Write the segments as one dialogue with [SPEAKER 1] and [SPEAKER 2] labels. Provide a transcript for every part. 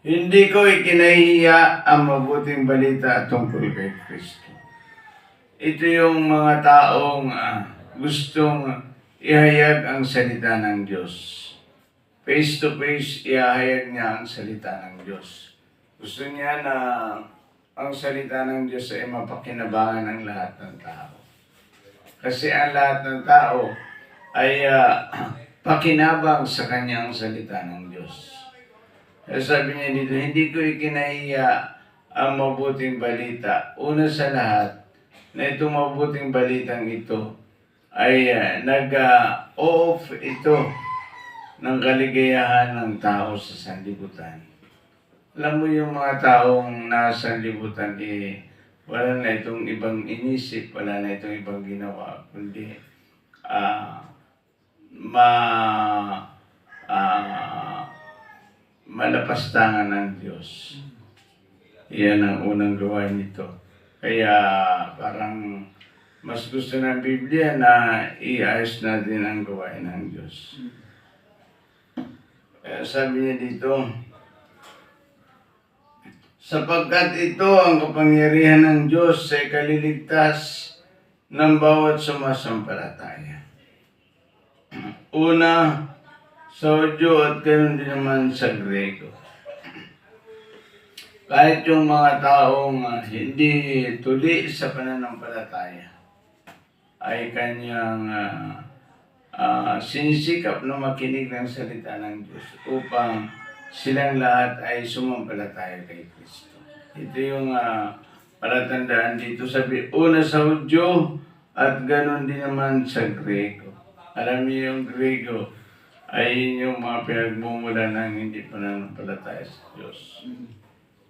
[SPEAKER 1] Hindi ko ikinahihiya ang mabuting balita tungkol kay Kristo. Ito yung mga taong gustong ihayag ang salita ng Diyos. Face to face, ihahayag niya ang salita ng Diyos. Gusto niya na ang salita ng Diyos ay mapakinabangan ng lahat ng tao. Kasi ang lahat ng tao ay pakinabang sa kanyang salita ng Diyos. Kaya sabi niya dito, hindi ko ikinahiya ang mabuting balita. Una sa lahat, na itong mabuting balitang ito ay nag-off ito ng kaligayahan ng tao sa sanlibutan. Alam mo yung mga taong nasa sanlibutan, wala na itong ibang inisip, wala na itong ibang ginawa, kundi malapastangan ng Diyos. Iyan ang unang gawain nito. Kaya parang mas gusto ng Biblia na iayos natin ang gawain ng Diyos. Kaya sabi niya dito, sapagkat ito ang kapangyarihan ng Diyos sa ikaliligtas ng bawat sumasampalataya. Una, sa Hudyo at ganoon din naman sa Grego. Kahit yung mga taong hindi tuli sa pananampalataya ay kanyang sinisikap na makinig ng salita ng Diyos upang silang lahat ay sumampalataya kay Kristo. Ito yung palatandaan dito. Sabi, una sa Hudyo at ganoon din naman sa Grego. Alam niyo yung Grego ay yung mga pinagmumulan ng hindi pananampalataya sa Diyos.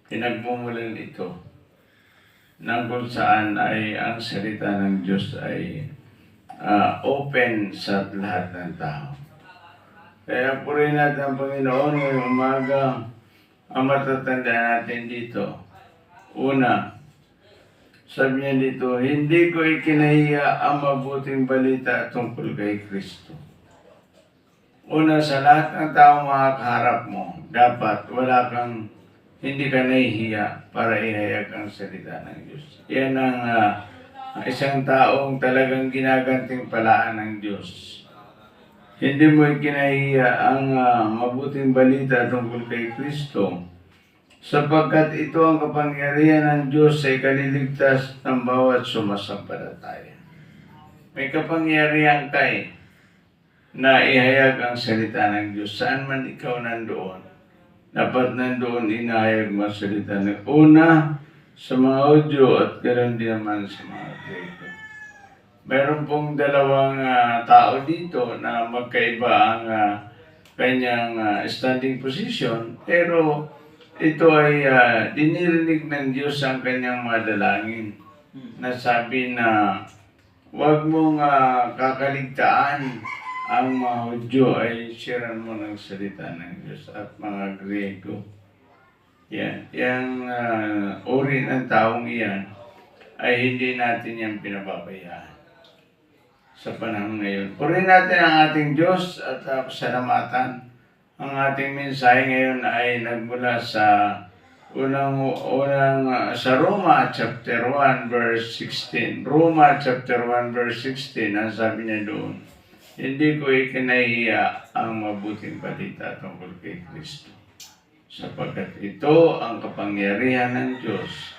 [SPEAKER 1] Pinagmumulan ito na kung saan ay ang salita ng Diyos ay open sa lahat ng tao. Kaya purihin natin ang Panginoon ngayong umaga. Ang matatandaan natin dito. Una, sabi niya dito, hindi ko ikinahiya ang mabuting balita tungkol kay Kristo. Una, sa lahat ng taong makakaharap mo, dapat wala kang, hindi ka nahihiya para ihayag ang salita ng Diyos. Yan ang isang taong talagang ginagantimpalaan ng Diyos. Hindi mo ikinahiya ang mabuting balita tungkol kay Kristo, sapagkat ito ang kapangyarihan ng Diyos sa ikaliligtas ng bawat sumasampalataya. May kapangyarihan kay na ihayag ang salita ng Diyos. Saan man ikaw nandoon, dapat nandoon inahayag mo ang salita ng una sa mga Hudyo at ganoon din naman sa mga Grego. Meron pong dalawang tao dito na magkaiba ang kanyang standing position, pero ito ay dinirinig ng Diyos ang kanyang madalangin na sabi na huwag mong kakaligtaan ang mga Hudyo ay siran mo ng salita ng Diyos at mga Grego. Yan. Yang uri ng taong iyan ay hindi natin yan pinababayaan sa panahon ngayon. Purihin natin ang ating Diyos at pasalamatan. Ang ating mensahe ngayon ay nagmula sa sa Roma chapter 1 verse 16. Roma chapter 1 verse 16, ang sabi niya doon, hindi ko ikinahiya ang mabuting balita tungkol kay Kristo, sapagkat ito ang kapangyarihan ng Diyos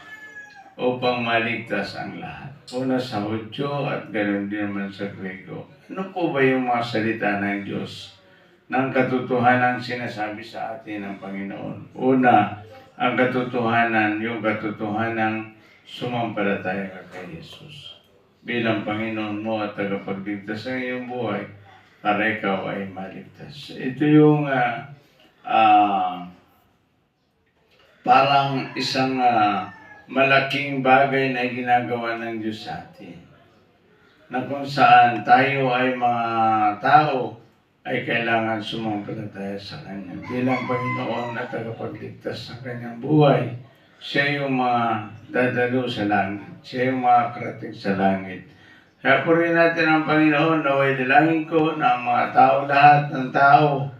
[SPEAKER 1] upang maligtas ang lahat. Una sa Hudyo at ganoon din naman sa Grego. Ano po ba yung mga salita ng Diyos ng katotohanan sinasabi sa atin ng Panginoon? Una, ang katotohanan, yung katotohanan sumampalataya ka kay Jesus bilang Panginoon mo at tagapagligtas ng iyong buhay para ikaw ay maligtas. Ito yung parang isang malaking bagay na ginagawa ng Diyos sa atin. Na kung saan tayo ay mga tao ay kailangan sumampalataya sa Kanya. Bilang Panginoon na tagapagligtas ng Kanyang buhay, siya yung dadalo sa langit. Siya yung makakarating sa langit. Kaya purihin natin ang Panginoon, naway dalangin ko na ang mga tao, lahat ng tao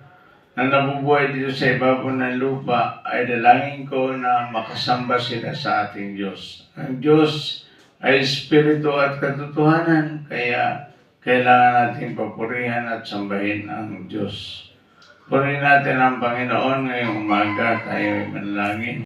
[SPEAKER 1] na nabubuhay dito sa ibabaw ng lupa, ay dalangin ko na makasamba sila sa ating Diyos. Ang Diyos ay Espiritu at katotohanan, kaya kailangan natin papurihan at sambahin ang Diyos. Purihin natin ang Panginoon ngayong umaga, tayo ay manalangin.